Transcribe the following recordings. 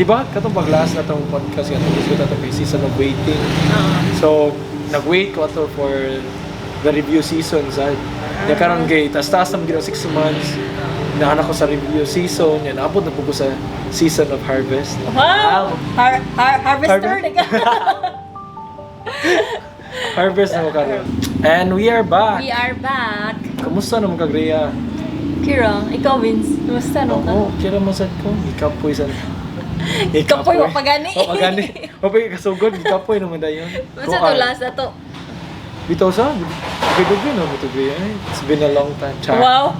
Di ba? Katong pag-last na itong podcast, katong gusto na itong season of waiting. So, nag-wait ko ito for the review season. Yan karang gay, tas-taas naman ginawa 6 months. Naanak ko sa review season. Yan, naabot na po ko sa season of harvest. Wow! Harvester na ka. Harvest na ko karon. And we are back. We are back. Kamusta naman ka, Grea? Kira, ikaw Vince, kumusta no ka? Oo, kira mo sad ko. Ikapoy sa... Ikapoy, wapagani. Wapagani. Wapagani kasugod, ikapoy naman dayon. Masa to last na to? Bitaw sa? Bigay no, ito Grea. It's been a long time. Char. Wow!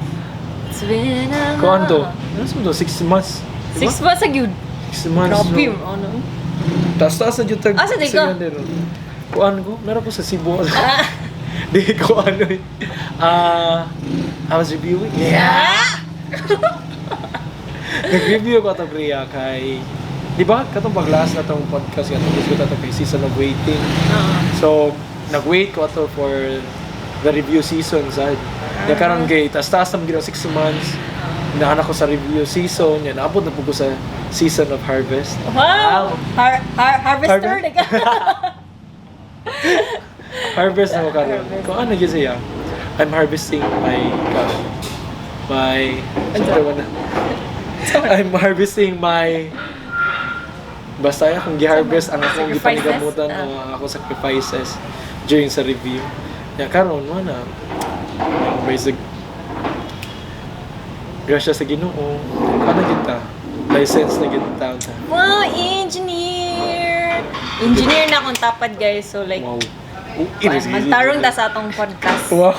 It's been a Kuan to? Ano sa to? 6 months. 6 months sa gyud. 6 months. Grabe, no? ano? Taas-taas sa jutag. Asa di ka? Kuan ko? Meron ko sa Cebu. Di ko ano eh. I was reviewing. Yeah! Nag-review ko ito, Grea, kay... Di ba? Katong pag-last na itong podcast, katong gusto na itong season of waiting. So, nag-wait ko ito for the review season. Yan karang gay, tas-taas naman ginawa 6 months. Naanak ko sa review season. Yan, naabot na po ko sa season of harvest. Wow! Harvester na ka. Harvest na ko karon. Kung ano yun siya, I'm harvesting I'm harvesting my basta akong gi-harvest ang akong gipanigamutan o akong sacrifices during sa review. Ya karon mo na basic grasya sa Ginoo. Ano kita? License na kita. Wow, engineer! Engineer na akong tapad guys, so like Wow. magtarong ta sa atong podcast. Wow.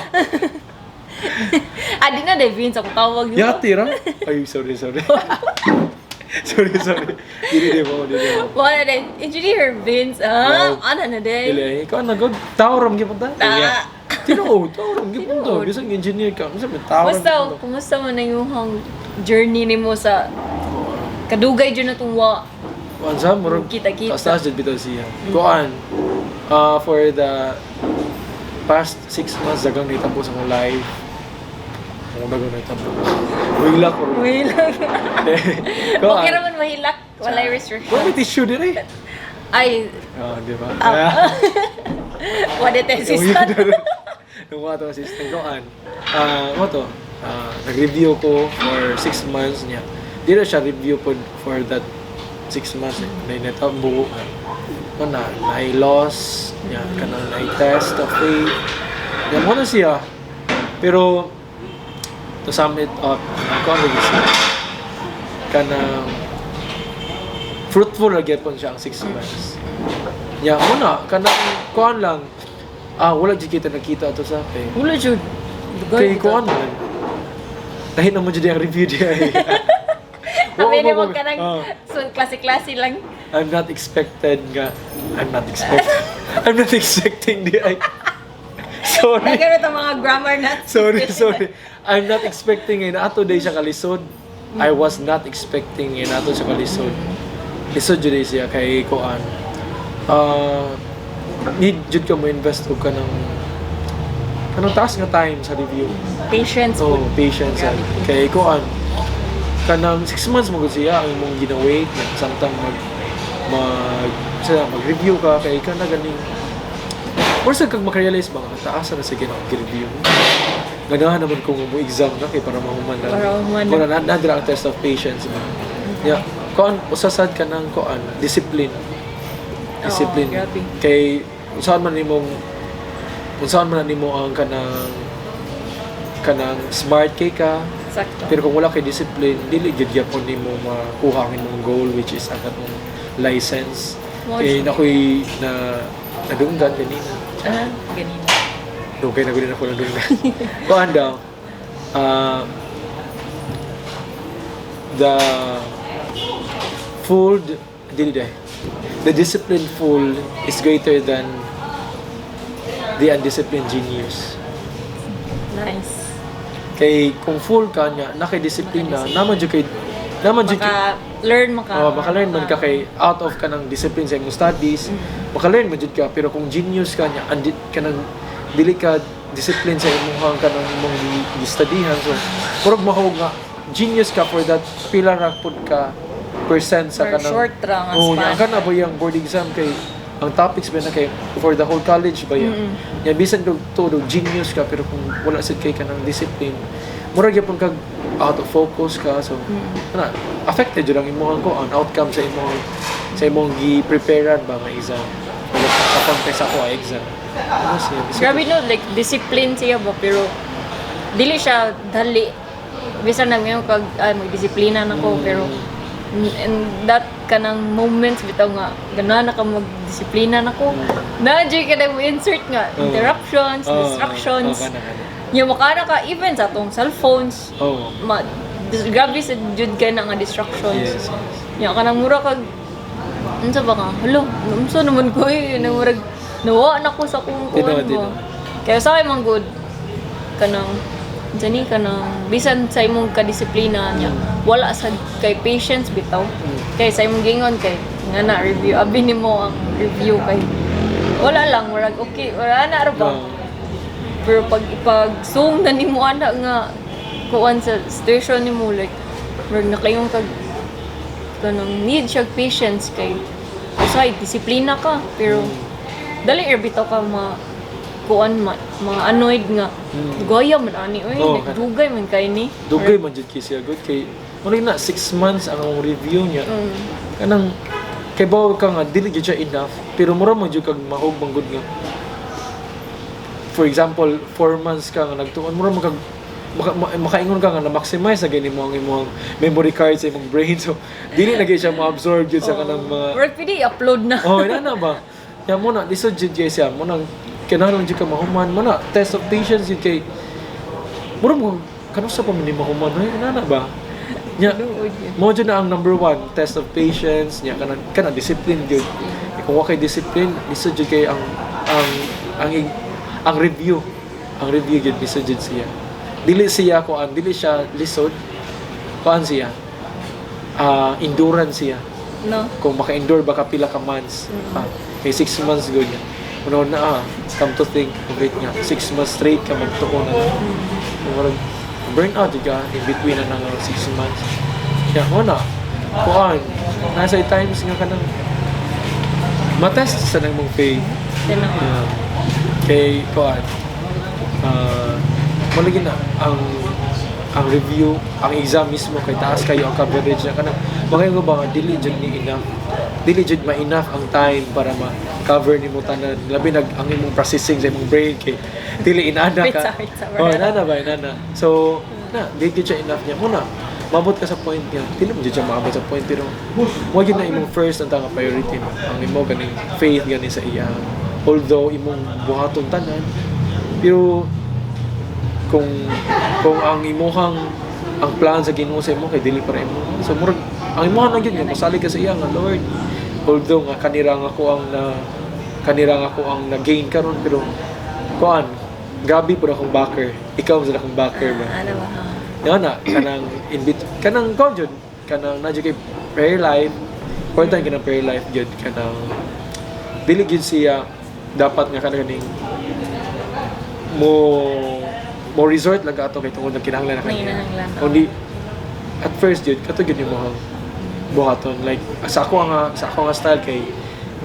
Adi na Vince, ako tawag nito. Yati ra? Ay, sorry. sorry. Dili mo. Wala din. Engineer Vince. Wow. Ano na din? Dili, ikaw na god. Tawram gyud ta. Ta. Tinuod, tawram gyud ta. Tinuod. Bisag engineer ka, unsa man tawram. Kumusta mo na yung journey nimo sa kadugay dyan na itong Unsa murag Kita-kita. taas jud bitaw siya. Kuan. For the past 6 months dagang nitabo sa akong life. Ang dagang nitabo. Wala ko. Okay naman mahilak. Walay restriction. May tissue dire. Ay, Di ba? wala tayo system. Nung mga ito assistant ko, ano to, nag-review ko for 6 months niya. Di na siya review po for that 6 months. Nainatabo, na-loss, na-test of faith. Yan mo na siya. Pero, to sum it up, ano siya? Fruitful na po siya ang 6 months. Yan mo na, kuan lang, wala dyan kita nakita ito sa akin. Wala dyan. Kaya kuan man. Dahil naman dyan yung review diya eh. Kami ni mo ka ng klase-klase lang. I'm not expecting di ay. Sorry. Nagano itong mga grammar na. Sorry. I'm not expecting na ato day siya kalisod. I was not expecting na ato siya kalisod. Lisod jud siya kay kuan. Need jud ka mo invest og kanang taas nga time sa review. Patience. Patience. Kay kuan kanang 6 months mo gud siya ang imong gina-wait samtang mag-review ka kay ka na ganing or sa kag makarealize ba nga taas na sa gina-review ganahan naman kung mo exam na kay para mahuman na nadra ang test of patience kuan usasad ka ng kuan discipline kay unsaon man nimo ang kanang smart kay ka. Sakto. Pero kung wala kay discipline, dili gyud gyapon nimo makuha ang imong goal which is ang atong license. Eh nakoy nadunggan ganina. Ganina. Dugay na gud ako nadunggan. Kuan daw. The disciplined fool is greater than the undisciplined genius. Nice. Kay kung full ka niya, nakay-disiplina, naman jud learn maka-learn man ka kay out of ka ng discipline sa imong studies, maka-learn man jud ka pero kung genius ka niya, andit ka ng dili ka discipline sa imong kanang imong studyhan so murag mahog nga genius ka for that pila ra pud ka percent sa Or kanang short ra nga oh span. nya kana ba yung board exam kay ang topics ba na kay for the whole college ba yan yan bisan do genius ka pero kung wala sad kay kanang discipline murag gyapon kag out of focus ka so ana affected jud ang imong ko ang outcome sa imong gi-preparean ba nga exam wala sa context ako exam ano siya Grabe no, like discipline siya ba pero dili siya dali. Bisa na ngayon kag magdisiplina na ko pero and that kanang moments bitaw nga ganahan na ka magdisiplina na ko. Na jud ka na mo insert nga interruptions, distractions. Yung makana ka even sa atong cellphones. Grabe sa jud ka na nga distractions. Yes. Nya kanang mura kag unsa ba ka? Hello, unsa naman ko nang murag nawa na ko sa kung kuan mo. Kaya sa akin man good kanang jani kanang bisan sa imong kadisiplina niya wala sad kay patience bitaw. Kay sa imong gingon kay nga na review abi nimo ang review kay wala lang murag okay wala na ra ba. Pero pag ipag-zoom na nimo ana nga kuan sa station nimo like murag nakayong kag kanang need siya patience kay usay disiplina ka pero dali bitaw ka kuan mga annoyed nga gaya man ani oy dugay man kay ni dugay man jud kay siya good kay mo na 6 months ang review niya kanang kay bawo ka nga dili jud siya enough pero mura mo jud kag mahog bang good nga for example 4 months ka nga nagtuon mura mo kag makaingon ka nga na maximize sa gani mo ang imong memory card sa imong brain so dili na gyud siya ma-absorb jud sa kanang mga work pidi upload na ina na ba ya mo na lisod jud kay siya mo nang kinahanglan jud ka mahuman mo na test of patience jud kay mura mo kanus sa pamili mahuman ina na ba nya mo jud na ang number 1 test of patience nya kana discipline jud kung wa kay discipline lisod jud kay ang review jud lisod jud siya dili siya dili siya lisod kuan siya endurance siya no kung maka-endure baka pila ka months kay 6 months good yan una na come to think of it nga 6 months straight ka magtuon na kung burn out ka in between na ng 6 months kaya una kuan nasa times nga kanang matest sa nang mong faith kay kuan malagi na ang review, ang exam mismo kay taas kayo ang coverage na kanang mga ba nga dili jud ni enough. Dili jud ma-enough ang time para ma-cover nimo tanan. Labi ang imong processing sa imong brain kay dili inana ka. Inana ba inana. So, dili jud siya enough niya. Muna, mabot ka sa point niya. Dili mo jud siya maabot sa point pero mo gyud na imong first ang tanga priority mo. Ang imo ganing faith gani sa iya. Although imong buhaton tanan pero kung ang imuhang ang plan sa Ginoo sa imo kay dili para imo so murag ang imuhang lang gyud nga mosalig ka sa iya nga Lord although nga kanirang ako ang na-gain karon pero kuan gabi pud akong backer ikaw sa akong backer ba ano ba na kanang kanang kuan jud kanang na jud kay prayer life important kanang prayer life jud kanang dili gyud siya dapat nga kanang mo resort lang ato kay tungod kinahanglan na kanya. Only at first jud kato gyud mo buhaton like sa ako nga style kay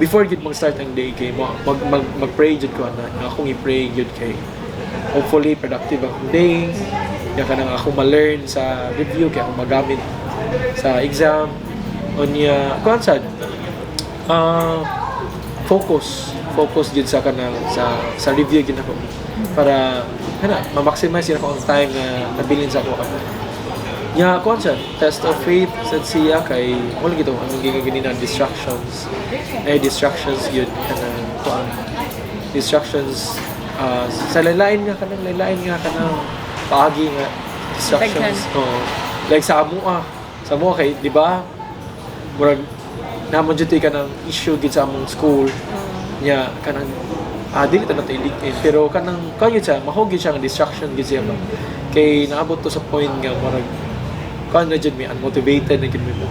before gid mag-start ang day kay mag-pray jud ko na akong i-pray jud kay hopefully productive ang day. Ya kanang ako ma-learn sa review kay ako magamit sa exam onya kuan sad focus jud sa kanang sa review gid ako para ma-maximize yun ako ang time na nabilin sa ako. Nya, kuhan siya, test of faith sa siya kay, wala gito, ang gini na distractions. Distractions yun, kuhan. Distractions, sa lalain nga kanang paagi nga, distractions. Like sa amua kay, di ba? Murag, naman dyan ka ng issue gid sa among school. Nya, kanang, dili ta nato i-LinkedIn pero kanang kaya siya mahugid siya nga distraction gid siya ba kay naabot to sa point nga marag kan na jud mi unmotivated na gid mi mo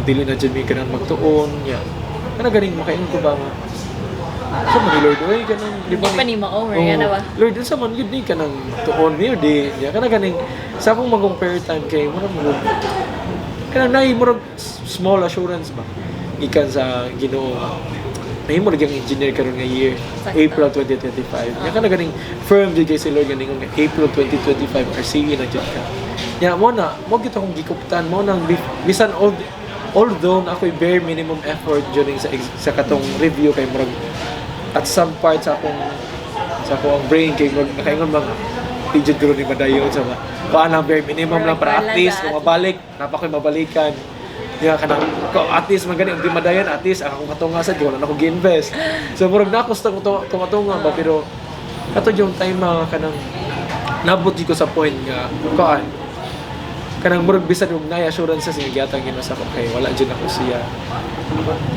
dili na jud mi kanang magtuon nya kana ganing makaingon ko ba nga so man Lord oy kanang di pa ni ma-over yan ba Lord sa man gid ni kanang tuon mi di nya kana ganing sa akong mag-compare time kay murag kanang nay murag small assurance ba ikan sa Ginoo. Nahimo gyud ang engineer karon nga year, Sakto. April 2025. Nya kana ganing firm jud kay si Lord ganing nga April 2025 RCE na jud ka. Nya mo gyud akong gikuptan mo nang bisan although na ako'y bare minimum effort during sa katong review kay murag at some part sa akong brain kay murag nakaingon mga pijud guro ni madayon sa paano bare minimum lang para at least kung mabalik napakoy mabalikan. Ya kanang at least magani og di madayon at least akong katunga sa wala na ako gi-invest. So murag na ako sa tunga ba pero kato yung time kanang nabot ko sa point nga kanang murag bisan og nay assurance sa gihatag gino sa ko kay wala jud ako siya.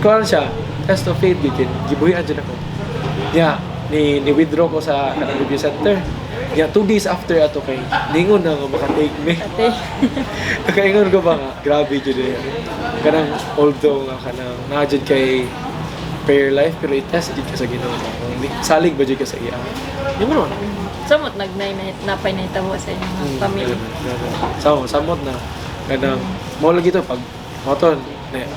Kuan siya test of faith gibuhian jud ako. Ya ni withdraw ko sa kanang review center. Ya 2 days after ato kay ningon na nga maka-take me. Nakaingon ko ba nga grabe jud eh. Kanang although nga kanang na jud kay prayer life pero i-test jud ka sa Ginoo. Salig ba jud ka sa iya. Yung mo Samot napay na hitabo sa inyong pamilya. Samot na kanang mo lagi to pag moton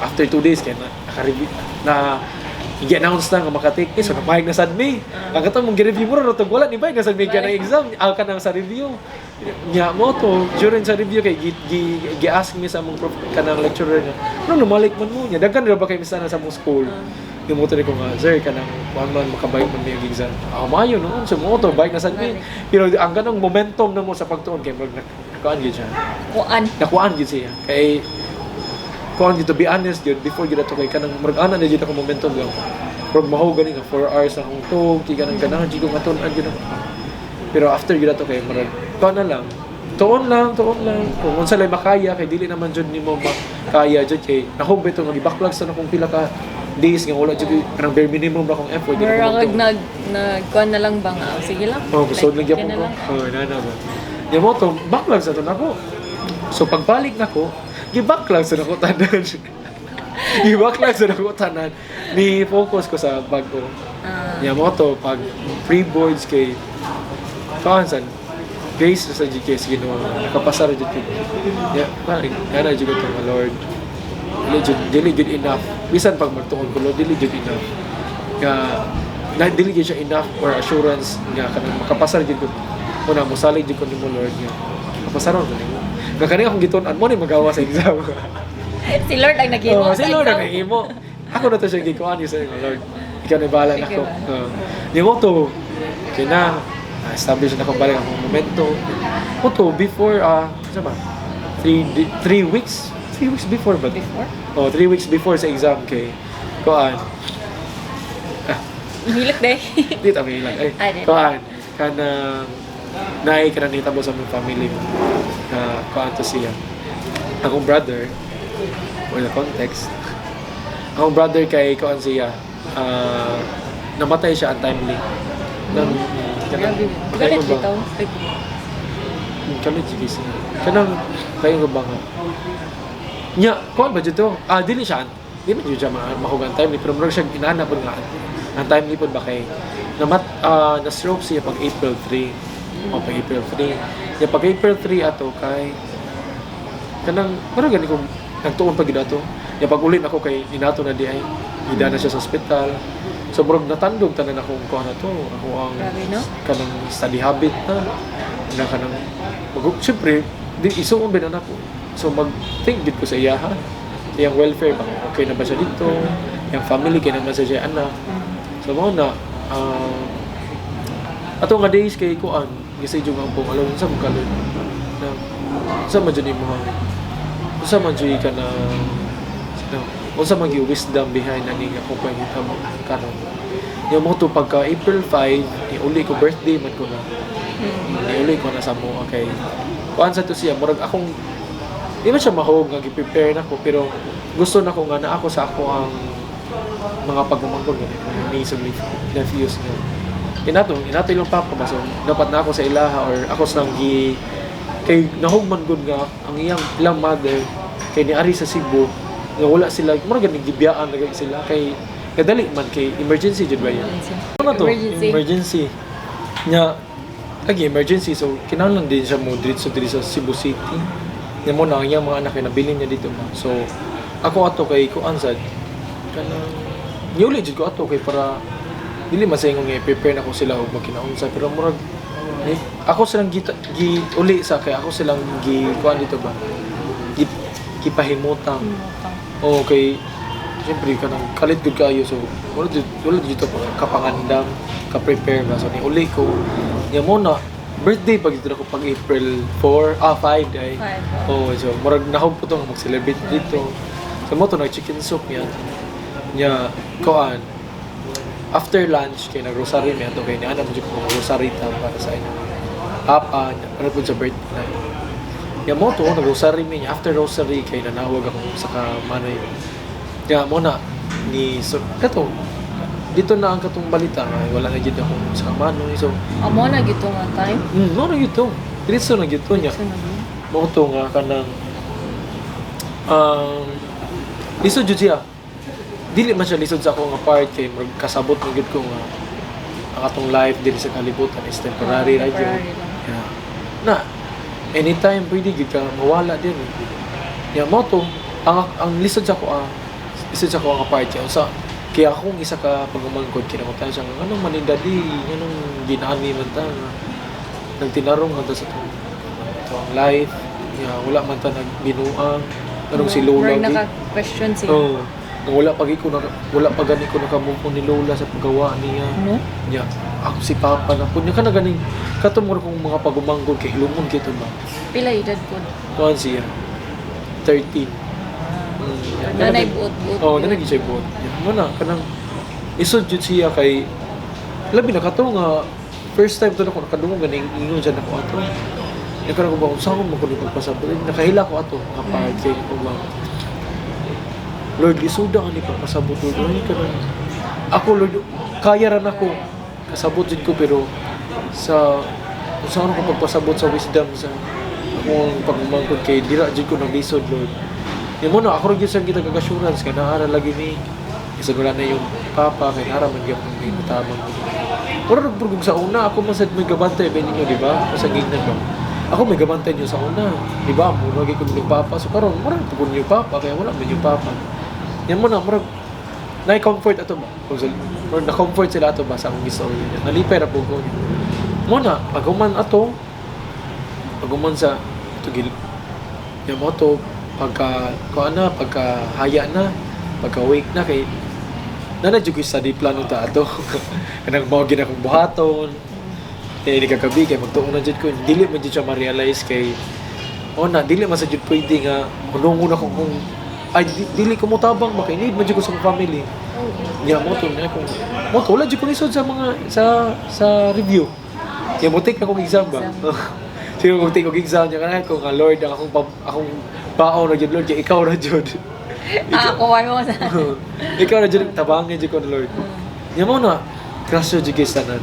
after 2 days kay naka-review na i-announce na nga makatake so napahig na sad me. Ang katong mong gi-review mo ro tug wala ni bayad na sad me ka ng exam kanang sa review. Nya mo to during sa review kay gi-ask me sa among kanang lecturer nga ano lumalik man mo nya daghan ra ba kay misana sa among school. Yung motor ko nga, sir, kanang one man makabike man yung exam. Mayo noon, so mo to bike na sad me. Pero ang ganang momentum na mo sa pagtuon kay nakuan gyud siya. Nakuan gyud siya. Kay kuan gyud to be honest gyud before gyud ato kay kanang murag-ana na gyud ako momentum gyud. Pag mahaw gani nga 4 hours akong tug, kay kanang ganahan gyud ko matun-an gyud ako. Pero after gyud ato kay murag kuan na lang. Tuon lang. Kung unsa lay makaya kay dili naman jud nimo makaya jud kay nahog beto nga gibacklog sa akong pila ka days nga wala jud kanang bare minimum ra akong effort. Murag nagkuan na lang ba nga? Sige lang. So nagyapon ko. Nana ba. Di mo to backlog sa to nako. So pagbalik nako, gi-backlog sa nako tanan. Gi-backlog sa nako tanan. Ni focus ko sa bag ko. Ya mo to pag pre-boards kay kansan grace sa GKS Ginoo nakapasar jud ko. Ya, kana jud ko Lord. Dili jud enough. Bisan pag magtuon ko Lord, dili jud enough. Na dili jud siya enough or assurance nga kanang makapasar jud ko. Una mo salig jud ko nimo Lord nga. Kapasaron ko nimo. Nga kani akong gitun-an mo ni magawa sa exam. Si Lord ang naghimo Si Lord ang naghimo. Ako na to siya gikuan sa Lord. Ikaw na bahala nako. Di mo to kina establish na ko balik ang momento. Oto before sa ba? 3 weeks before ba? Before? 3 weeks before sa exam kay kuan. Hilik day. Di ta may lang. Kuan kanang naay kana nitabo sa among family kuan to siya. Akong brother for the context. Akong brother kay kuan siya namatay siya untimely. Grabe. Galit bitaw. Galit sige siya. Kanang kayo ba nga? Nya, kuan ba dito? Dili siya. Di man jud siya mahugang timely pero murag siya inana pud nga. Ang timely pud ba kay na stroke siya pag April 3. O pag April 3. Ya pag April 3 ato kay kanang murag gani ko nagtuon pag ato. Ya pag ulit ako kay inato na di ay ida na siya sa ospital. So murag natandog tanan akong kuan na to. Ako ang kanang study habit na kanang siyempre di isuon ba na ako. So mag-think din ko sa iya ha. Iyang welfare ba okay na ba siya dito? Yung family kay naman sa siya anak. So mo na ato nga days kay kuan gisa jud ang pong alon sa magkalon. Na sa madjud mo ha. Sa madjud ka na unsa man yung wisdom behind ani nga kung pangita mo karon. Yung mo to pagka April 5 uli ko birthday man ko na. Uli ko na sa mo okay. Kuan sa to siya murag akong di man siya mahog nga gi-prepare nako pero gusto nako nga na ako sa ako ang mga pagmamangkog ni sa nephews nga. Inato ilang papa ba so dapat na ako sa ilaha or ako sa gi kay nahugman gud nga ang ilang mother kay niari sa Cebu nga wala sila murag ganing gibiyaan na sila kay kadali man kay emergency jud ba yan. Ano to? Emergency. Nya lagi emergency so kinahanglan din siya mo diri sa Cebu City. Nya mo na ang iyang mga anak na bilin niya dito ba. So ako ato kay kuan sad kanang niuli jud ko ato kay para dili masayong nga prepare na ko sila og magkinaunsa pero murag ako silang uli sa kay ako silang kuan dito ba gipahimutang okay siyempre kanang kalit gud kayo so wala dito kapangandam ka-prepare ba so ni uli ko nya mo na birthday pag dito ako pag April 5 day so murag nahog po tong mag-celebrate dito so mo to nag chicken soup yan nya kuan after lunch kay nag-rosary mi ato kay niana mo jud ko rosary ta para sa inyo ano po sa birthday ya mo to nag-rosary mi after rosary kay nanawag ako sa kamanay ya mo na ni so kato dito na ang katong balita nga wala na gid ako sa kamanoy so amo na gito nga time mo na gito diretso na gito nya mo to nga kanang lisod jud siya dili man siya lisod sa akong part kay kasabot na gud ko nga ang atong life dili sa kalibutan is temporary ra jud yeah. Na anytime pwede gid ka mawala din ya mo to ang lisod sa ko lisod sa ko ang part kay sa kaya akong isa ka pagumangkod kinamutan siya nga anong manindali anong ginani man ta nagtinarong handa sa ang life ya wala man ta nagbinuang anong si Lola gid naka-question siya wala pa gani ko nakamove ni Lola sa paggawa niya. No? Nya, ako si Papa na po. Nya ka na ganing katumor kong mga pagumanggol kay hilumon kito ba. Pila edad po? Kuan siya. 13. Nanay buot-buot. Nanay siya buot. Muna kanang isod jud siya kay labi na kato nga first time to na ko nakadungog ganing ingon siya nako ato. Nya kana ko ba usaon mo ko ni pagpasabot. Nakahila ko ato nga part kay ko ba. Lord, isuda ka ni pagpasabot, Lord. Ay, kanang ako, Lord, kaya rin ako. Kasabot din ko, pero saan ko pagpasabot sa wisdom sa akong pagmamangkod kay dira din ko naglisod, Lord. Yan mo na, ako rin yung kita kag-assurance, kaya naara lagi ni isagura na yung Papa, kaya naara man yung tamang. Pero nagpurgog sa una, ako masad may gabantay, ba ninyo, di ba? Masagingnan ba? Ako may gabantay nyo sa una, di ba? Muna lagi ko yung Papa, so karon marang pukul yung Papa, kaya wala man yung Papa. Yan mo na, marag na-comfort ato ba? Or na-comfort sila ato ba sa akong istorya niya? Nalipay na po ko niya. Mo na, paguman sa tugil. Yan mo to, pagka haya na, pagka wake na, kay nanadyo ko yung study plan ng ato. Kanang mga ginakong buhaton, kaya hindi kagabi, kaya magtuon na dyan ko, dili man dyan siya ma-realize kay, dili man sa dyan pwede nga, manungon ako kung dili ko mo tabang maka need man jud ko sa family. Nya mo to na ko. Mo to wala jud ko lisod sa mga sa review. Nya mo take na kong exam ba. Sige ko take og exam nya kanay ko nga Lord akong baon na jud Lord kay ikaw ra jud. Ako ay mo sa. Ikaw ra jud tabangin jud ko Lord. Nya mo na trust jud kay tanan.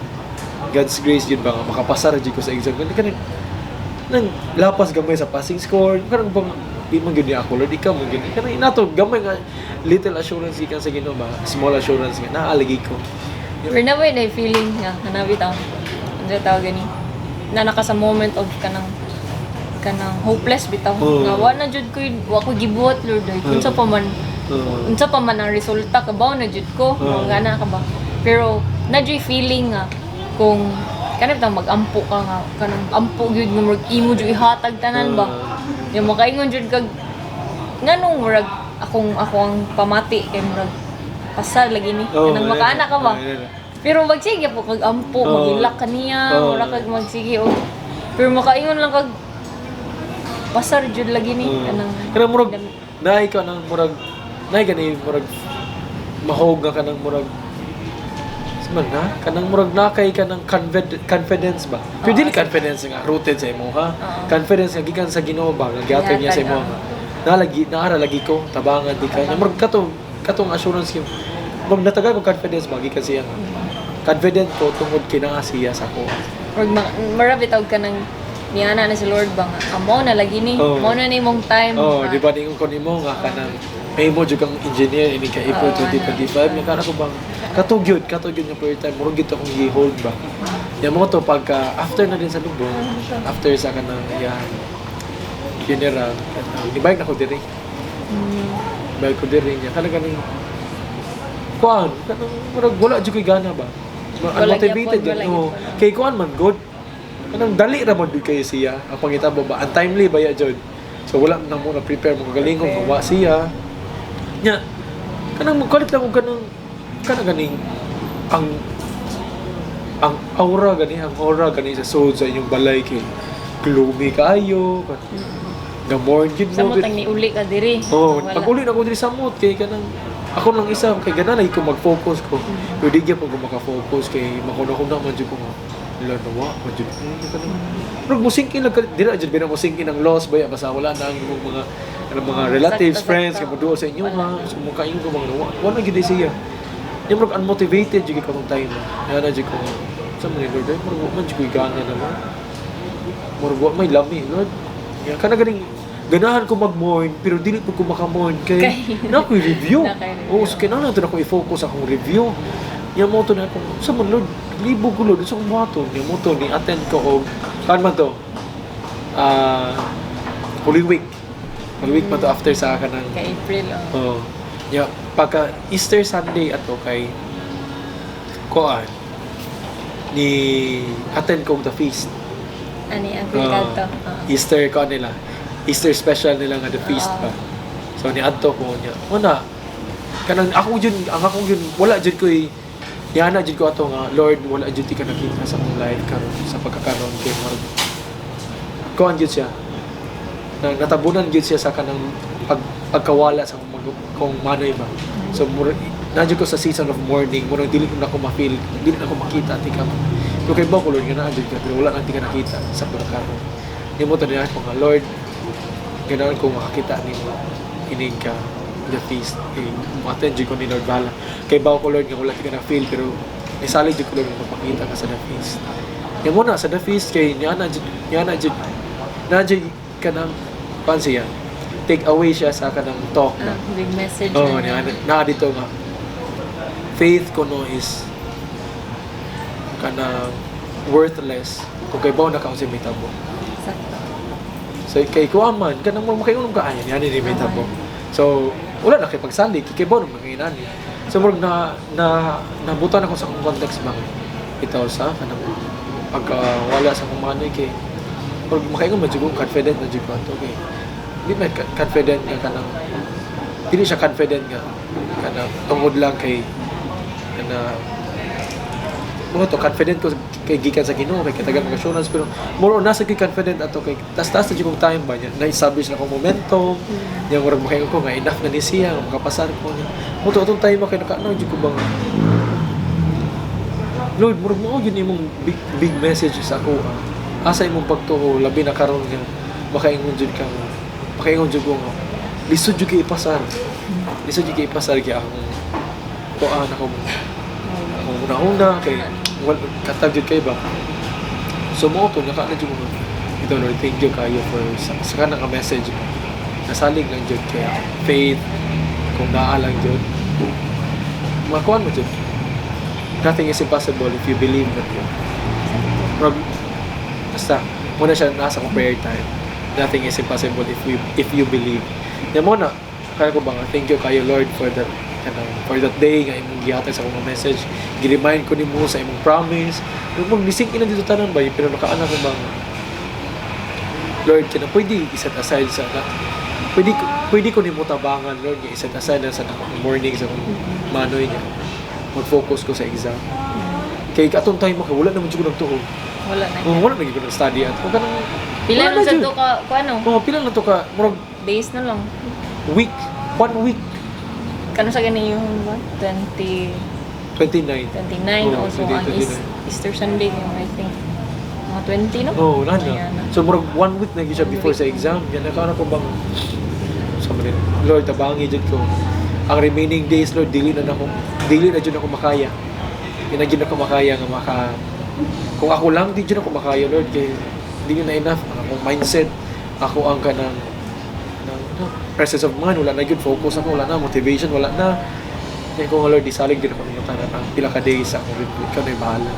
God's grace jud ba nga makapasa ra jud ko sa exam kanang nang lapas gamay sa passing score kanang bang di man gyud ako Lord ikaw mo gyud kanang inato gamay nga little assurance ikan sa Ginoo ba small assurance nga naalagi ko pero na may feeling nga hanabi ta ano tawag gani na naka sa moment of kanang hopeless bitaw nga wa na jud ko wa ko gibuhat Lord unsa pa man ang resulta kabaw na jud ko nga na ka ba pero na jud feeling nga kung kanang mag-ampo ka nga kanang ampo gyud nga imo jud ihatag tanan ba yung makaingon jud kag nganong murag ako ang pamati kay murag pasal lagi ni kanang makaana ka ba pero magsige po kag ampo magilak kaniya murag kag magsige pero makaingon lang kag pasar jud lagi ni kanang murag naay ka nang murag naay gani murag mahog nga kanang murag man na kanang murag nakay ka ng confidence ba pero dili confidence nga rooted sa imo ha confidence nga gikan sa Ginoo ba nga gihatag niya sa imo naara lagi ko tabangan di ka murag katong assurance kim murag natagal ko confidence ba gikan siya confident ko tungod kina siya sa ko murag marabitaw ka ng niana na si Lord ba nga amo na lagi ni mo na nimong time di ba ningon ko nimo nga kanang may mo jud kang engineer ini ka April 2025 nga kana ko bang katugyod nga per time murag gito akong gi-hold ba ya mo to pagka after na din sa lubong after sa kanang funeral ibayag na ko diri bayad ko diri niya kana ganing kuan kanang murag wala jud koy gana ba. Wala Unmotivated gyapon, wala yun. Oo. gyapon. Kay kuan man good. Kanang dali ra man gyud kayo siya. Ang pangitabo ba untimely ba ya jud. So wala na mo na prepare mo kagalingon mawa siya. Nya kanang magkulit lang og kanang ganing ang aura gani sa sud sa inyong balay kay gloomy kaayo. Gamorn gid Sa mo. mo tang niuli ka diri. Oh, Wala. pag uli na ko diri sa mood kay kanang ako lang isa kay ganan ko mag-focus ko. Pero di gyud ko maka-focus kay makuna-kuna man jud ko nga wala nawa man jud kanang pero musingkin lang dira jud bina musingkin ang loss baya basta wala na ang imong mga relatives, Sakto, friends sakto. kay moduol sa inyo ha. So mo kayo ko mga nawa. Wala gid siya. Di mo unmotivated jud ko tong time. Yan na jud ko. Sa mga Lord, mo man jud ko gana na lang. Mo may lami, Lord. Yan kana ganing ganahan ko mag-mourn pero dili po ko maka-mourn kay na ko review. Oo, so kinahanglan to na ko i-focus akong review. Yan mo to na ako sa man Lord, libo ko Lord sa akong buhaton. Yan mo to ni attend ko og kan man to. Holy Week. Holy Week pa to after sa kanang Kay April. oh. Yeah, pagka Easter Sunday ato kay koan ni attend ko og the feast. Ani April kadto. Easter ko nila. Easter special nila nga the feast pa. So ni adto ko niya. Una kanang ako jud ang akong jud wala jud koy yana jud ko ato nga Lord wala jud ti ka nakita sa akong life karon sa pagkakaroon kay Lord. Kuan jud siya. Natabunan jud siya sa kanang pagkawala sa kung manoy ba. So nandiyo ko sa season of mourning, murag dili ko na ako ma-feel, dili na ako makita ti ka. So kay ba ko Lord nga nandiyo ka pero wala nang ti ka nakita sa pagkakaroon. Di mo tanayan ko nga Lord ganahan ko makakita ni mo inig ka the feast kay mo-attend jud ko ni Lord bala kay ba ko Lord nga wala ti ka na feel pero nisalig jud ko Lord nga mapakita ka sa the feast yung muna sa the feast kay niana jud ka ng pansiya take away siya sa kanang talk na Big message. oh na dito nga faith ko no is kanang worthless kung kay ba nakaunsimitabo. Sakto. So kay kuan man kanang mo makayunom ka ayan yan ni meta po. So wala na kay pagsali kay ba nang manginan ni. So murag nabutan ako sa akong context ba. Ito sa kanang wala sa akong manoy kay murag makaingon man jud confident na jud ko ato kay. Di man confident nga kanang dili siya confident nga kanang tungod lang kay kana mo to confident ko kay gikan sa Ginoo kay katagan mga assurance pero more on nasa kay confident ato kay tas-tas na jud kong time ba niya na-establish na kong momentum niya murag makaingon ko nga enough na ni siya nga makapasar ko niya mo to atong time kay nakaano jud ko bang Lord murag mo yun imong big message sa ako asa imong pagtuo labi na karon nga makaingon jud kang makaingon jud ko nga lisod jud kay ipasar kay akong kuan akong una kay katag jud kay ba so mo to nakaano jud mo ito Lord thank you kayo for sa kanang message nasalig lang jud kay faith kung naa lang jud makuan mo jud nothing is impossible if you believe that you basta muna siya nasa kong prayer time nothing is impossible if you believe yan mo na kaya ko ba nga thank you kayo Lord for that day nga imong gihatag sa akong message gi-remind ko nimo sa imong promise kung nising ina dito tanan ba pero nakaana ko bang Lord kina pwede iset aside sa pwede ko nimo tabangan Lord nga iset aside na sa akong morning sa akong manoy niya mag-focus ko sa exam kay atong time mo wala naman jud ko nagtuo Wala na. wala na gyud ko study at kung kanang Pila wala na sa jud. to ka ano? Pila na to ka murag Days na lang. week 1 week Kano sa ganun yung ba? 29 29 Oh, also 29. on Easter Sunday yung I think. Mga 20 no? oh wala Ayan na so murag 1 week na gyud siya 1 before week. sa exam yan nakaana ko bang sa man Lord tabangi jud ko ang remaining days Lord dili na jud ako makaya na jud ako makaya nga kung ako lang di jud ako makaya Lord kay dili na enough ang akong mindset ako ang kanang presence of mind wala na gyud focus ako wala na motivation wala na kaya ko Lord disalig din ako ng tanan ang pila ka days ako ikaw na bahala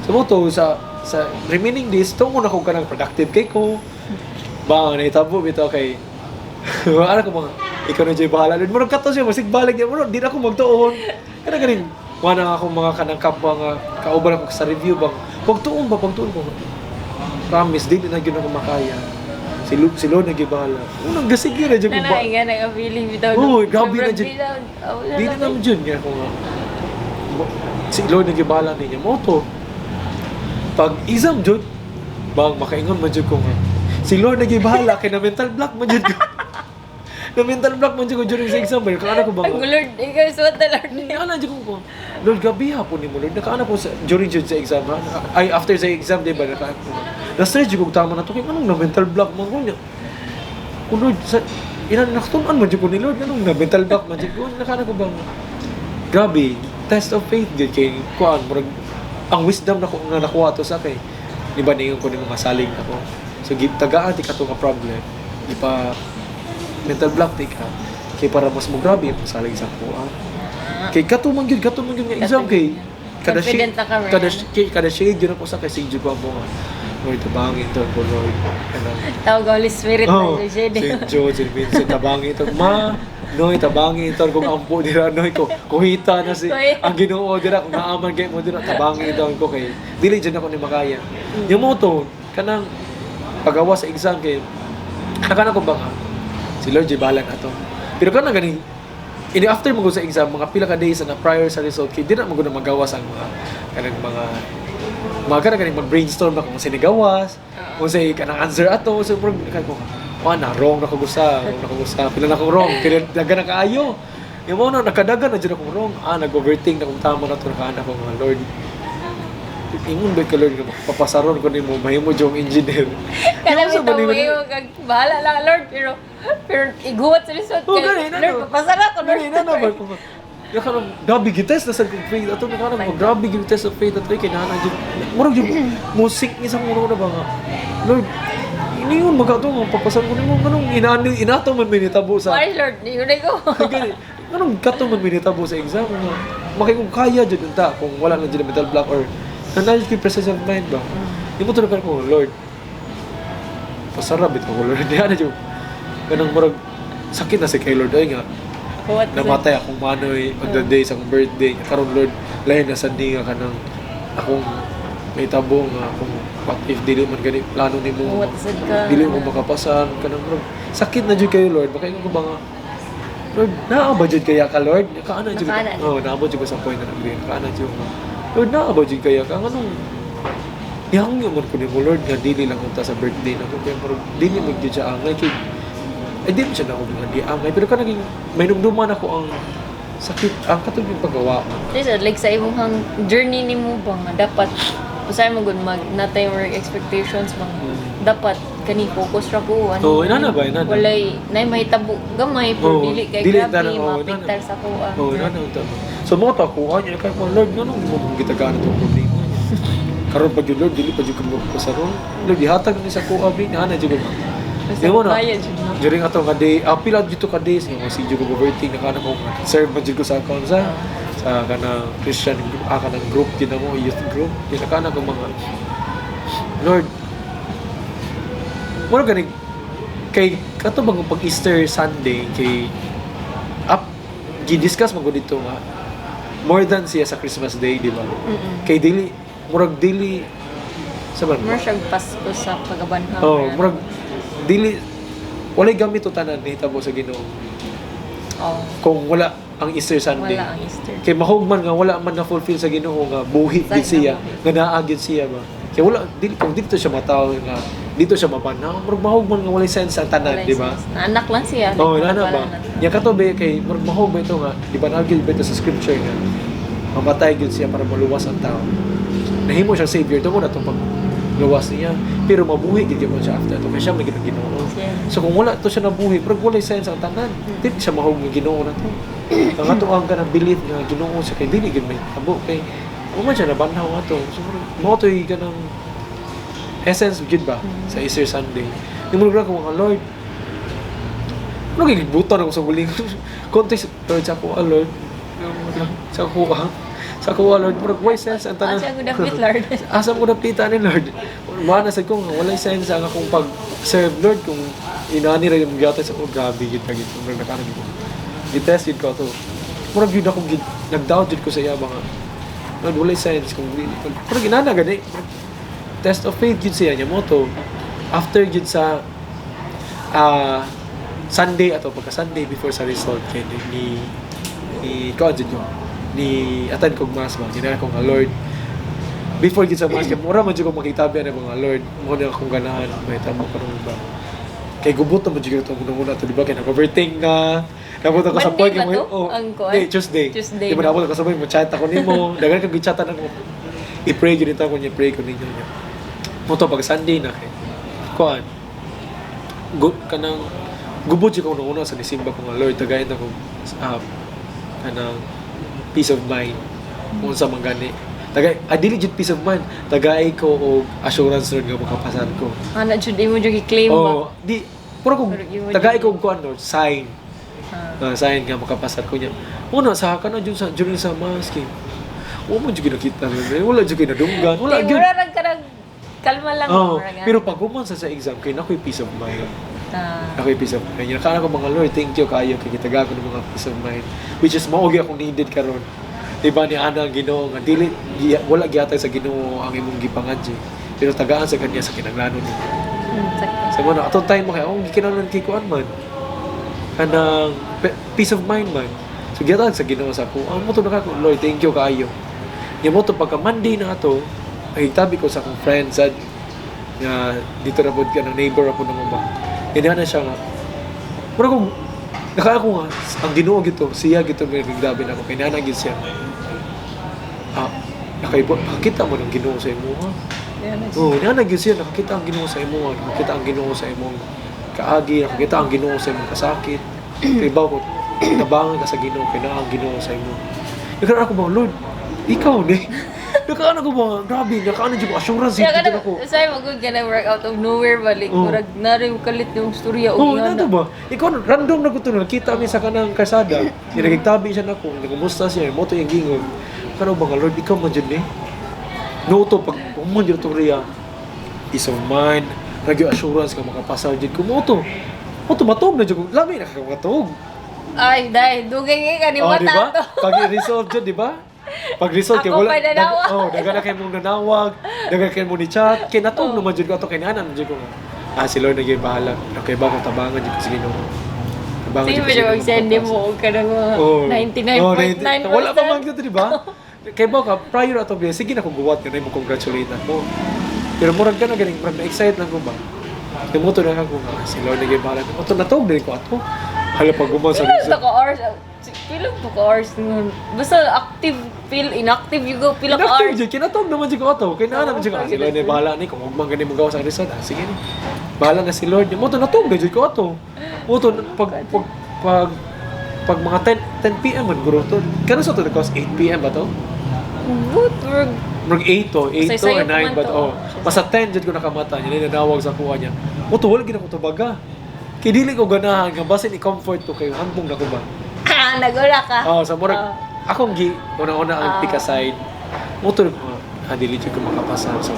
so mo to sa remaining days tungo na ko kanang productive kay ko ba nahitabo bitaw kay wala ko mga ikaw na dyan bahala. Lord, murag kato siya, masig balik niya. Murag, di na ako magtuon. Kana galing, wala akong mga kanang kapwa nga, kauban ako sa review bang, pagtuon ko. Promise, di na yun ako makaya. Si Lord nagibahala. Unang gasigi na dyan ko ba? Nanay nga, nag-feeling bitaw. Oo, grabe na dyan. Di na naman dyan. Kaya ko nga, si Lord nagibahala niya. Moto, pag exam dyan, bang makaingon man dyan ko nga. Si Lord nagibahala, kaya na mental block man dyan ko. Na mental block man dyan ko during sa exam. Kaya ko bang, Ang Lord, ikaw suwat na Lord. Nakaana dyan ko, Lord, gabi hapon ni mo, Lord. Nakaana ko during dyan sa exam, ha? Ay, after sa exam, di ba? Nakaana ko. Na-stress dyan ko, tama na ito. Kaya anong na mental block mo? Kung Lord, nakatunan mo dyan ko ni Lord. Anong na mental block man dyan ko? Nakaana ko bang, grabe, test of faith dyan kay Kuan. Ang wisdom na ko nga nakuha to sa kay. Di ba niyon ko ni mga saling ako. So, tagaan ti ka to nga problem. Di pa, mental block ti ka. Kay para mas mo grabe, masaling sa kuha. Kay katuman yun nga exam kay Confident na ka, right? kada shade yun ako sa kay Singju ko mo nga. Lord, tabangin to ko Lord. Tawag Holy Spirit na Si siya. Joe, si Vincent, tabangin to. Ma, noy, tabangin to. Kung ampo dira, noy ko. Kuhita na si, ang ginoo dira, kung naaman kayo mo dira, tabangin to ko kay. Dili dyan ako ni makaya. Yung mo to, kanang pagawa sa exam kay, nakana ko ba nga, si Lord, bahala na to. Pero kanang ganing, after mo go sa exam, mga pila ka days na prior sa result, kaya di na mo na magawas ang kanang mga kanang mag-brainstorm na kung sinigawas, kung say kanang answer ato, so bro, ko, na wrong na ko gusta, pila na akong wrong, pila daga na kaayo. Yung mga nakadaga na dyan akong wrong, nag-overthink na kung tama na ito, nakaana ko mga Lord. Ingon ba ka Lord, papasaron ko ni mo, mahimo yung engineer. Kaya mo ito, bahala lang Lord, pero iguwat sa resort Oh, kay gani, Lord, papasara ko Lord. Yung kanang grabe gitest na sa faith ato kanang grabe gitest sa faith ato kay nana jud murag jud musik ni sa muno na ba nga Lord ingon magato nga papasan ko nimo kanang inato man minitabo sa Why Lord, yun ko. gani kanang kato man minitabo sa exam nga makikong kaya jud unta kung wala na jud mental block or nanay kay presence of mind ba imo to ko Lord pasarabit ko Lord diha na jud kanang murag sakit na si kay Lord ay nga namatay akong manoy on the day sa akong birthday karon Lord lain na sad nga kanang akong may tabo nga kung what if dili man gani plano nimo dili mo makapasan kanang Lord sakit na jud kayo Lord baka ko ba nga Lord naa ba jud kaya ka Lord kaana jud naabot jud ko sa point na nagre kaana jud Lord naa ba jud kaya ka nganong ihangyo man ko nimo Lord nga dili lang unta sa birthday na ko kaya dili mo jud siya angay kay di mo siya na ako di angay pero kanang may numduman ako ang sakit ang katong yung paggawa Like sa imong journey ni mo ba nga dapat usay mo gud natay work expectations bang dapat kani focus ra ko inana ba inana walay nay may tabo gamay pero dili kay grabe mapiktal sa kuha inana unta so mo ta kuha niya kay Lord ngano mo gitagaan itong problema karon pag Lord dili pa jud ko pasaron Lord gihatag ni sa kuha bi inana jud ko mo na during ato nga day pila dito ka days nga si jud ko overthink nakana ko serve man jud ko sa account sa kana Christian kanang group din mo youth group di nakana ko mga Lord mo gani kay kato bang pag Easter Sunday kay gi-discuss mo dito nga more than siya sa Christmas Day di ba kay dili murag dili sa ba mo siya Pasko sa pagabanhaw murag dili walay gamit to tanan nahitabo sa Ginoo. Kung wala ang Easter Sunday. Wala ang Easter. Kay mahugman nga wala man na fulfill sa Ginoo nga buhi gid siya, nga naa gid siya ba. Kay wala dili kung dito siya mataw nga dito siya mapanaw, murag mahugman nga walay sense ang tanan, di ba? Anak lang siya. Nana ba. Ya katobe kay murag mahugman ito nga, di ba nagil bito sa scripture nga mamatay gid siya para maluwas ang tao. Nahimo siyang savior to mo na tong luwas niya pero mabuhi gid mo siya after to kay siya may Ginoo so kung wala to siya nabuhi pero wala sense ang tanan dili siya mahog ng Ginoo na to ang ato ang kanang belief nga Ginoo siya kay dili gid may abo kay man siya nabanhaw ato so mo to kanang essence gid ba sa Easter Sunday nimulog ko mga Lord ano gigbutan ako sa buling context Lord sa ko Lord Sa kuha. Sa kuha, Lord. Murag, why sense ang tanan? Asa ko dapit, Lord. Asa mo napita ni Lord? Mana sa kong wala sense ang akong pag-serve, Lord. Kung inani rin yung gata sa kong grabe, yun ka gito. Murag nakarang ko. Gitest yun ko to. Murag yun akong nag-doubt yun ko sa iya mga. Lord, wala sense. Murag inana gani. Test of faith yun siya niya mo to. After yun sa Sunday ato pagka-Sunday before sa result kay ni ko yun ni attend kong mass ba ginana ko nga Lord before gid sa mass kay mura man jud ko makitabi na mga Lord mo na akong ganahan may tama karon ba kay gubot na mo jud to muna to di ba kay nag-overthink na nabot ako sa point Monday ba to? oh Ang kuwan? hindi, Tuesday di ba nabot ako sa point mo chat ako nimo dagan kag gi-chatan ako i-pray gyud ito ko niya pray ko ninyo niya mo to pag Sunday na kay kuan kanang gubot siya ko una sa nisimba ko nga Lord tagayin ako kanang peace of mind kung sa man gani tagay dili jud peace of mind tagay ko og assurance ron nga makapasar ko Ana jud imo jud i-claim ba? di puro ko tagay ko og kuan Lord sign sign nga makapasar ko niya una sa kana jud sa during sa mask mo jud kinakita wala jud kinadunggan wala Di gyud mura rag karag kalma lang pero pag human sa exam kay nakoy peace of mind. Ako'y peace of mind. Nakala ko mga Lord, thank you kayo kay gitaga ko ng mga peace of mind. Which is maugi akong needed karon. Diba ni Ana ang Ginoo nga dili wala gyatay sa Ginoo ang imong gipangadji. Pero tagaan sa kanya sa kinahanglanon nimo. Sa mo na atong time mo kay gikinahanglan kay kuan man. Kanang peace of mind man. So gyatay sa Ginoo sa ko. Ang mo to naka ko Lord, thank you kayo. Nya mo to pagka Monday na ato, ay tabi ko sa akong friends nga dito na pod ka ng neighbor ako nang ba. Kaya na siya nga. Pero kung nakaka ko nga, ang Ginoo gito, siya gito may nagdabi na ako. Kaya nanagin siya. Nakakita mo ng Ginoo sa imo ha? Oo, nanagin siya. Nakakita ang Ginoo sa imo. Nakakita ang Ginoo sa imong kaagi. Nakakita ang Ginoo sa imong kasakit. Kaya ba ko, nabangan ka sa Ginoo. Kaya ang Ginoo sa imo. Nakakita ako ba, Lord, ikaw ni. Nakaano ko ba? Grabe, nakaano dyan ko. Assurance dito ako. Sa'yo magod ka na work out of nowhere balik. Murag narin kalit yung storya. Oo, ano ba? Ikaw, random na ko ito. Nakita kami sa kanang kasada. Nagigtabi siya na ako. Nagumusta siya. Moto yung gingon. Kano ba nga, Lord, ikaw man dyan eh. No to, pag pumunod dyan ito riya. Peace of mind. Nagyo assurance ka makapasal dyan ko. Moto. Moto, matog na dyan ko. Lami, nakakamatog. Ay, dahil. Dugay ka ni mata to. Pag i-resolve dyan, di ba? Pag result kay wala daga na kay mong nanawag, daga kay mo ni chat, kay natog naman jud ko ato kay nanan jud ko. Si Lord nagay bahala. Okay ba kung tabangan jud ko sa Ginoo. Tabangan jud ko. Sige, mag-send mo ka ng 99.9%. Wala pa man jud di ba? Kay ba ka prior ato biya, sige na kung guwat ka na mo congratulate ako. Pero murag ka na ganing, murag na-excite lang ko ba? Kay mo to na ako nga, si Lord nagay bahala. Ato natog din ko ato. Hala pag gumawa sa result. Pila po ka hours nun. Basta active, feel inactive, you go pila ka hours. Inactive dyan, kinatog naman dyan ko ito. Kaya naman dyan ko, si Lord na bahala ni, kung huwag man ganun magawa sa result, sige ni. Bahala na si Lord. Mo to natog na dyan ko ito. Mo to, pag mga 10 p.m. man, guro to. Kano sa ito na-cause 8 p.m. ba to? What? Mag 8 to, 8 to or 9 ba to? Basta 10 dyan ko nakamata, yun nanawag sa kuha niya. Mo to, wala gina ko to baga. Kaya dili ko ganahan, nga basin i-comfort ko kayo, hambong na ko ba? Nagula ka. Sa murag, akong una-una ang pick aside. Motor ko, dili dyan ko makapasal. So,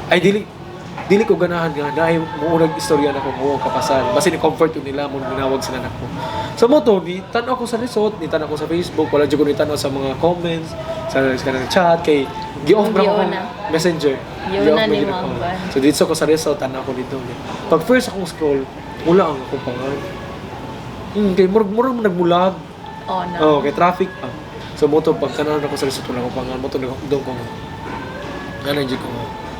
dili ko ganahan nga, dahil muunag istorya na ko, muunag kapasal. Basta ni-comfort yung nila, ginawag sila na ko. So, moto, tanaw ko sa resort, tanaw ko sa Facebook, wala dyan ko tanaw sa mga comments, sa kanang chat, kay gi-off na ako messenger. Yun na ni Mama. So, dito ko sa resort, tanaw ko dito. Pag first akong scroll, wala ang akong pangal. Kay murag nagmulag. Kay traffic pa. So moto pag tanan ako sa resort ko pangal, moto nagukdong ko. Ngana di ko.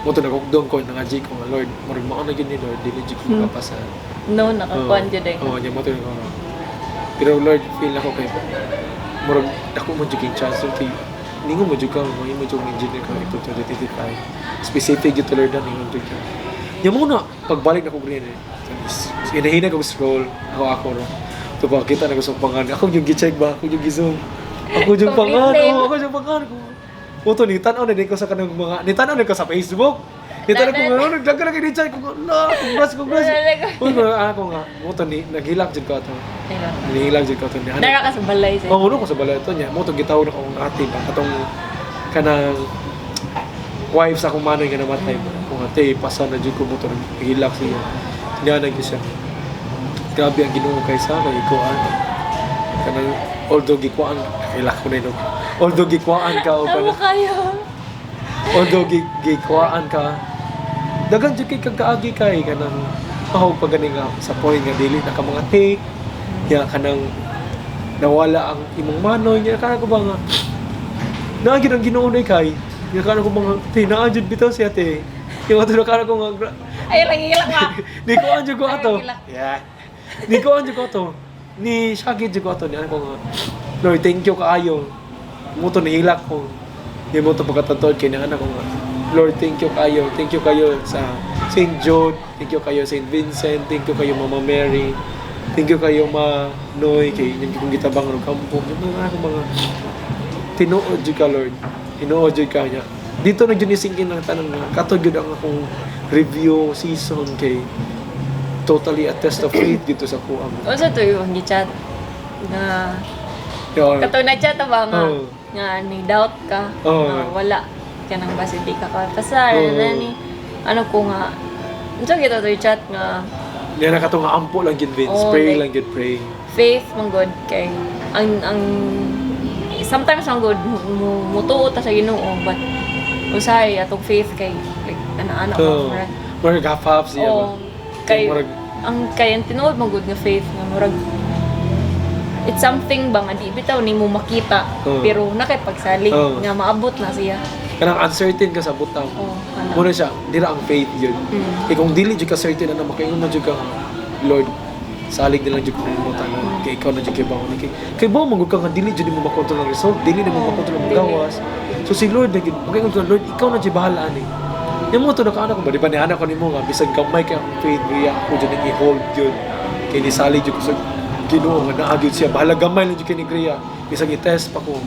Moto nagukdong ko nga di ko nga Lord, murag mao na gyud ni Lord, dili di ko makapasa. No, nakakuan jud ay. Nya moto ko. Pero Lord, feel ako kay murag ako mo jud king chance kay ningo mo jud ka mo jud engineer ka ito 2025. Specific jud Lord na ningo jud ka. Nya mo na pagbalik na ko green eh. Hinahina ko scroll ako ro. Ito ba, kita na gusto pangan. Ako yung gi-check ba? Ako yung gi-zoom. Ako yung pangan. Ako yung pangan. Oto, nitanaw na din ko sa kanang mga... Nitanaw na ko sa Facebook. Kita na ko nga, nagdaga na kay Richard ko, congrats. Uy, ako nga, moto ni, naghilak dyan ko ito. Naghilak dyan ko ito niya. Nara ka sa balay sa'yo. Mamuno ko sa balay ito niya. Moto gitawag na akong ate ba, katong kanang wife sa akong manoy nga namatay ba. Kung ate, pasa na dyan ko moto, naghilak siya. Niya siya. Grabe ang ginoo kay sa kay ikuan. Kanang, although gikuan, nakilak ko na yun. Although gikuan ka, o Ano kayo? although gikuan ka, dagan jud kay kagkaagi kay kanang mahog pa gani nga sa point nga dili na ka mga take ya kanang nawala ang imong manoy niya kana ko ba nga naagid ang Ginoo nay kay ya kana ko mga tinaajud bitaw siya te yung ato na kana ko nga Ay, lang nga. di ko anjud ko ato Ay, yeah di ko anjud ko ato ni Shaggy jud ko ato ni ano ko nga Lord thank you kaayo mo to nihilak ko di mo to pagkatantod kay na anak ko nga Lord, thank you kayo sa St. Jude, thank you kayo St. Vincent, thank you kayo Mama Mary, thank you kayo Ma Noy, kay yung kong gitabang ng kampo, yung mga tinuod jud ka Lord, tinuod jud ka niya. Dito na dyan isingin ng tanong nga, katod yun ang akong review season kay totally a test of faith dito sa kuha mo. O sa to yung gi-chat na Yun. kato na chat ba nga Oo. nga ni doubt ka Oo. nga wala ka nang basi di ka pasar Oo. na ni ano ko nga unsa kita to chat nga Yan na katong nga ampo lang yun Vince, Oo, pray like- lang yun, pray. faith mong good kay ang sometimes ang good mutuo ta sa Ginoo but usay atong faith kay like ana-ana Oo. murag Murag half-half siya. oh, kay Murag- ang tinuod mong good nga faith nga murag it's something ba nga di bitaw nimo makita Oo. pero nakipagsalig Oo. nga maabot na siya. Kanang uncertain ka sa butang. Oh, ana. Muna siya, dira ang faith yun. Mm. Kaya kung dili jud ka certain na makaingon man jud ka, Lord, salig na lang jud ko mo tanan. Kay ikaw na jud kay bangon kay bawo magud ka nga dili jud mo makontrol ang result, dili na mo makontrol ang Dili. gawas. So si Lord lagi, makaingon ka Lord, ikaw na jud bahala ani. Yung mo to nakaana ko ba di ba ni anak ko nimo nga bisag gamay kay ang faith niya ako jud nang i-hold jud. Kay ni salig jud ko sa Ginoo nga naa jud siya, bahala gamay lang jud kay ni Kriya. Bisag i-test pa ko.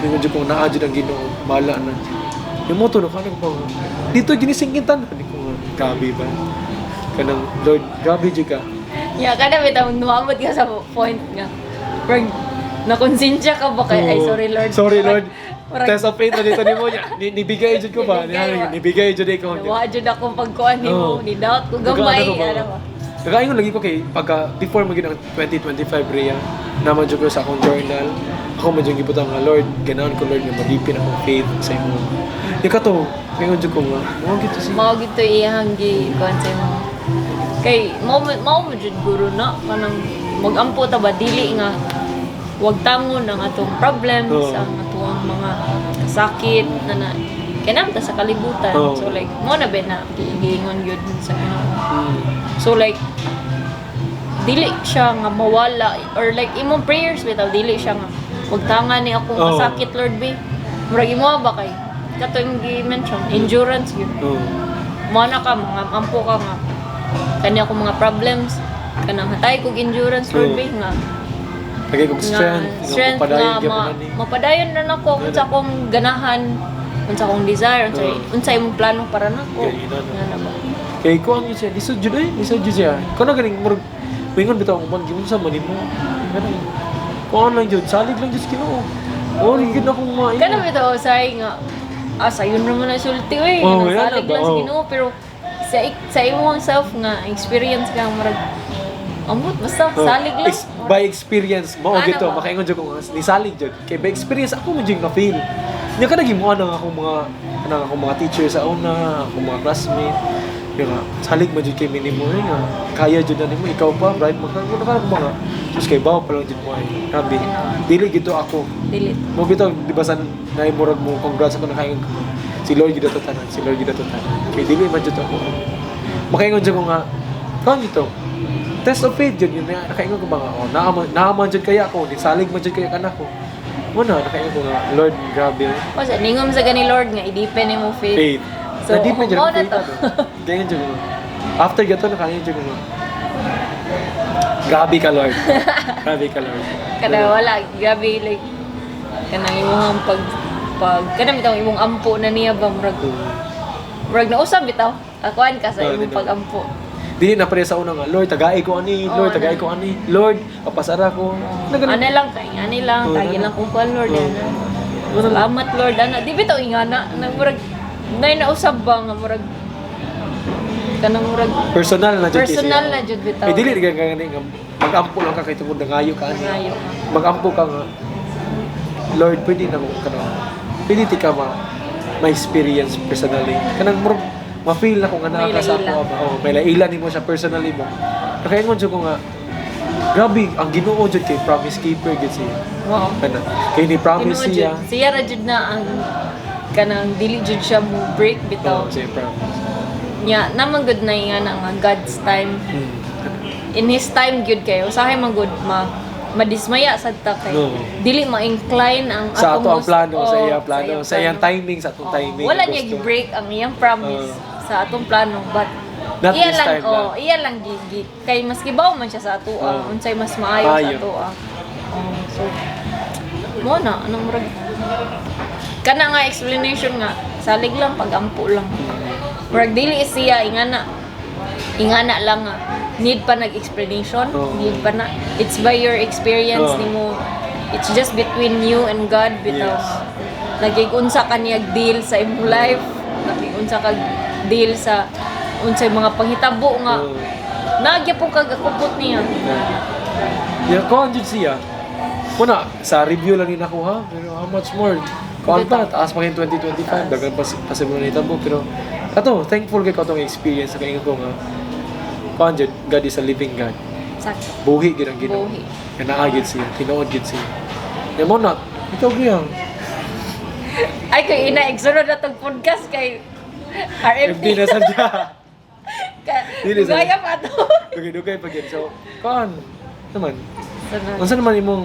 Ningon jud ko naa jud ang Ginoo, bahala na. Yung moto no kanang pa dito ginisingkitan ani ko nga gabi ba kanang Lord gabi jud ka Ya kada bitaw nuamot ka sa point nga. Pag nakonsensya ka ba kay ay sorry Lord. Murag- Test of faith na dito nimo niya nibigay jud ko ba nibigay jud ko Wa jud akong pagkuan Oo. nimo ni doubt ko gamay ano ba. Nakaingon lagi ko kay pagka before maging ang 2025 Rhea naman jud ko sa akong journal ako man jud gibutang nga Lord ganahan ko Lord nga magipin akong faith sa imo di ka to ngayon jud ko nga mo gito si Mao gito iyang gi kuan sa mo. Kay mao mo jud guro na kanang magampo ta ba dili nga wag tangon ang atong problems Oo. ang atong mga kasakit na kanam ta sa kalibutan. Oo. So like mo na ba na giingon gyud sa Ginoo. Mm. So like dili siya nga mawala or like imong prayers bitaw dili siya nga magtangan ni akong Oo. masakit Lord be. Murag imo ba kay kato yung gi-mention endurance yun. Oh. Mo na ka mga ampo ka nga kani ako mga problems kanang hatay kog endurance Lord Oo. be nga Kagay kong nga strength nga mapadayon na nako unsa akong ganahan unsa akong desire unsa imong plano para nako. Kaya ina na. Nga na ba? Kay ko ang siya, lisod jud siya. Kono ganing murag mingon bitaw ko pag sa manimo. Ganun. Ko lang jud, salig lang jud Ginoo. Oh, gid na kong main. Kana bitaw say nga sayon naman na sulti oy Oo, yan nasalig na ba? lang sa Oo. Ginoo pero sa imong self nga experience ka murag amot basta salig lang. By experience, mao Ano gito, ba? makaingon jud ko nga ni salig jud. Kay by experience ako mo jud na feel. Nya kada gimo nang akong mga teacher sa una, akong mga classmate. Yung nga, salig mo jud kay minimo nga. Kaya jud na nimo ikaw pa, bright mo ka mga. Sus kay bawo pa lang jud mo ay. Grabe. Dili gito ako. Delete. Mo bitaw di ba san naimurag mo congrats ako nakaingon ko. Si Lord gid ato tanan, si Lord gid ato tanan. Kay dili man jud ako. Makaingon jud ko nga, kan ito. Test of faith jud yun nakaingon ko ba nga oh, naaman jud kaya ako, di salig man jud kaya kanak ko. Muna nakaingon ko nga, Lord grabe. O sa ningom sa gani Lord nga idipen nimo faith. Faith. So, Di pa jud mao ang na faith. to. Ganyan jud ko. After gato nakaingon jud ko nga. Grabe ka Lord. Grabe ka Lord. Kada wala grabe like kanang imong pag kanang imong ampo na niya ba murag murag nausab bitaw. Akuan ka sa Oh, imong di na. pag-ampo. Dili na pare sa una nga, Lord, tagay ko ani, Oo, Lord, tagay ko ani, Lord, papasara ko. Ano lang kay ani lang, Oo, tagi ano. lang kung kuan Lord Oo. ana. Salamat Lord ana. Di bitaw ingana nang murag nay nausab ba nga murag kanang murag Personal na jud personal na jud bitaw. Eh dili ka gani nga mag-ampo lang ka kay tungod nangayo ka ani. Nangayo ka. Mag-ampo ka nga. Lord, pwede na mo kanang pwede ti ka ma-experience personally. Kanang murag ma-feel na ko nga May naa ka sa laila. ako ba. Oh, may laila nimo siya personally mo. Nakaingon jud ko nga grabe ang Ginoo jud kay promise keeper gid siya. Oo. Kana kay ni promise Tinuod siya. jud. Siya ra jud na ang kanang dili jud siya mo break bitaw. Oh, siya promise. Nya naman good na nga nga God's time. In His time gyud kayo. Usahay man good madismaya sad ta kay. No. Dili ma-incline ang Sa ato ang gusto. plano, sa Oo, iyang plano, sa iyang timing, sa atong Oo. timing. Wala ang niya gusto. gi-break ang iyang promise sa atong plano but Not iya this lang time lang. iya lang gigi kay maski bawo man siya sa ato Oo. unsay mas maayo sa Maayo. ato so mo na anong murag kana nga explanation nga salig lang pag-ampo lang murag dili siya ingana lang nga need pa nag-explanation Oo. need pa na it's by your experience Oo. nimo it's just between you and God bitaw Yes. nagig-unsa ka niyag deal sa imong life nagig-unsa ka deal sa unsay mga panghitabo nga Oo. nagya po kagakupot niya Yeah, kuhan jud siya. Kuna, sa review lang din ako ha, pero how much more? Kuhan pa, taas pa kayo 2025, dagan pa sa mga nitabo, pero ato, thankful kay ko itong experience na kaingat ko nga, kuhan jud, God is a living God. sakto Buhi gid ang Ginoo. Buhi. Nga naagid siya, tinuod gid siya. Yan mo na, ikaw giyang. ay kay ina igsunod na tong podcast kay RMP FD na sadya. Dili sa- gaya pa to Dugay-dugay pag yun. So, kuhan, naman, Sunod. unsa naman imong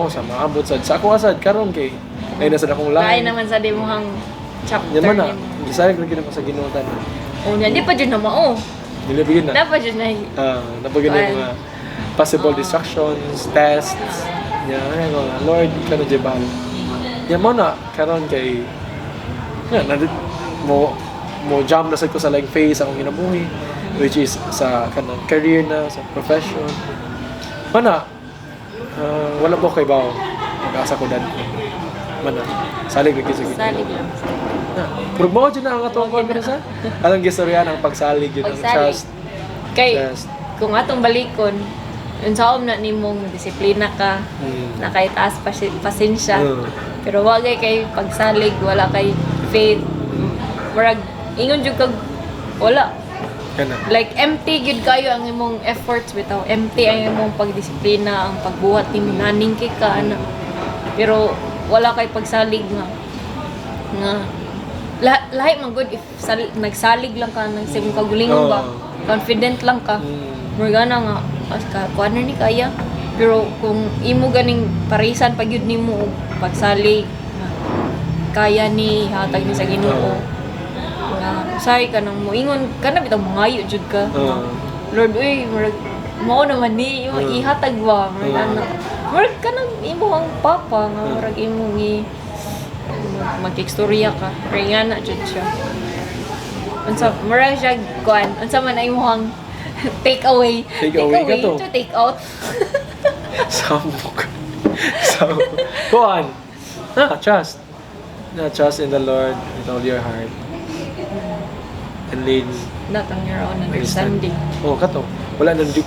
sa maabot sad sa ako asad karon kay ay nasa akong Lain line. naman sa dimuhang chapter Yaman na. nimo. Gisayag lagi na ko sa Ginoo tan. O nya di pa jud na mao. Nilabigin na. Dapat jud na Napagin na Kuan. yung mga possible distractions, tests. Yan, ay ko Lord, ikaw na jebal. Yan mo na karon kay mo jam na sad ko sa like phase akong ginabuhi which is sa kanang career na sa profession. Mana wala po kay bawo. Mag-asa ko dad. Mana salig lagi sa Ginoo. salig lang. Pero mo dyan na ang atong confidence ha? Alang gistorya ng pagsalig yun, ang Pagsalig. trust. Kay Trust. kung atong balikon unsaon na nimong disiplina ka na kay taas pasensya. Pero wagay kay pagsalig, wala kay faith. Murag ingon jud kag wala. Kana. Like empty gyud kayo ang imong efforts bitaw. Empty ang imong pagdisiplina, ang pagbuhat nimo naning kay ka ana. Pero wala kay pagsalig nga lahi man good if nagsalig lang ka nang sa imong kagulingon ba. Confident lang ka. Murag nga as ka kuan na ni kaya. Pero kung imo ganing parisan pag yun nimo og pagsalig kaya ni hatag ni sa Ginoo. Say ka nang moingon kana bitaw mangayo jud ka. Lord uy murag mao naman ni yung ihatag ba murag ana. Murag kanang imo ang papa nga murag imong mag-istorya ka. Kaya na jud siya. Unsa murag siya kuan unsa man ay imong take away. Take away ka to. Take out. Samok. Samok. Kuan. Trust. Trust in the Lord with all your heart. And lean. Not on your own understanding. Oh, kato. Wala nang di.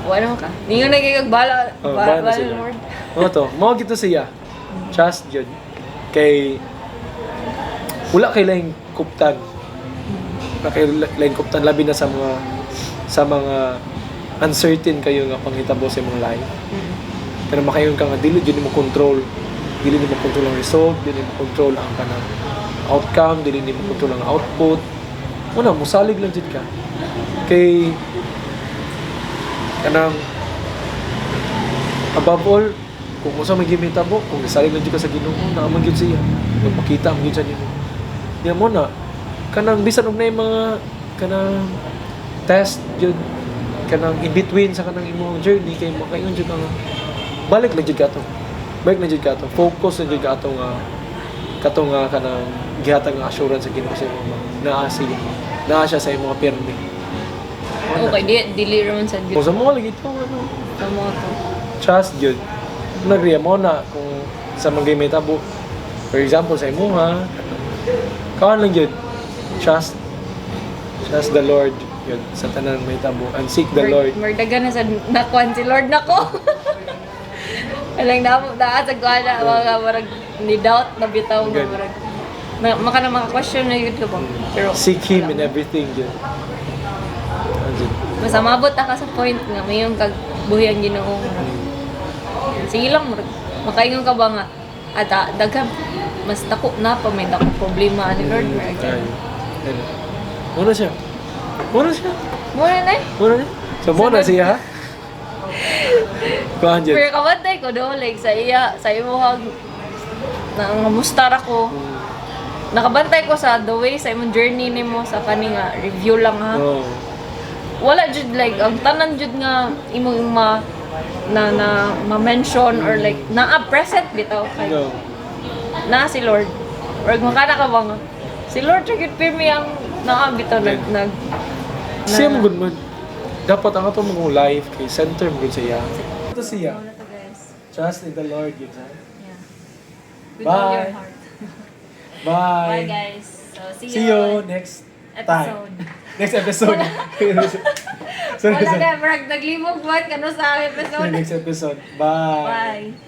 Wala ka. Ninyo na kayo bala. Bala na sila. Lord. To. Mao gito siya. Trust yun. Kay wala kay laing kuptan. Wala kay laing kuptan labi na sa mga uncertain kayo nga panghitabo sa imong life. Pero makayon ka nga dili jud mo control. Dili mo control ang result, dili mo control ang kanang outcome, dili mo control ang output. Una, musalig lang jud ka. Kay kanang above all, kung usa may gimhitabo, kung nasalig lang jud ka sa Ginoo, naaman jud siya. Magpakita ang jud sa nimo. Diya mo na kanang bisan og nay mga kanang test jud kanang in between sa kanang imong journey kay makaingon jud ka nga balik lang jud ka to. Balik lang jud ka to. Focus lang jud ka to nga kato nga kanang gihatag nga assurance sa Ginoo sa imo naa siya sa imong pirmi. Okay, dili raman sa Kung Diyos. sa mo lagi to ano, Sa mo to. trust jud. Nagriya mo na kung sa mga may tabo. For example sa imo ha, kawan lang jud. Trust the Lord yun sa tanan may tabo and seek the Lord. Mardaga na sa nakuan si Lord nako. Alang na sa kuana mga marag ni doubt na bitaw na Good. marag. Maka na maka-question na yun ka ba? Pero Seek Him in everything jud. Jud. basta mabot ka sa point nga mayong kag buhi ang Ginoo. Sige lang marag. Makaingon ka ba nga at daghan mas dako na pa may dako problema ni Lord marag. Ay. Muna siya. Muna siya. Muna na. Muna niya. So muna siya ha. Kuhan jud. Pero kabantay ko do like sa imuhag nang mustar ako. Nakabantay ko sa the way sa imong journey nimo sa kani nga review lang ha. Oh. Wala jud like ang tanan jud nga imong ma-mention or like present bitaw kay No. na si Lord. Or makana ka ba nga si Lord jud pirmi ang bitaw nag Siya mo good man. Dapat ang ato mong life kay center mo sa iya. Ito siya. Wala to guys. Trust in the Lord, yun ha. Yeah. With Bye. all your heart. Bye Bye. guys. So See you next time. episode. Next episode. Sorry, Wala sorry. na, brag, naglimog buwan ka no sa episode. Next episode. Bye. Bye.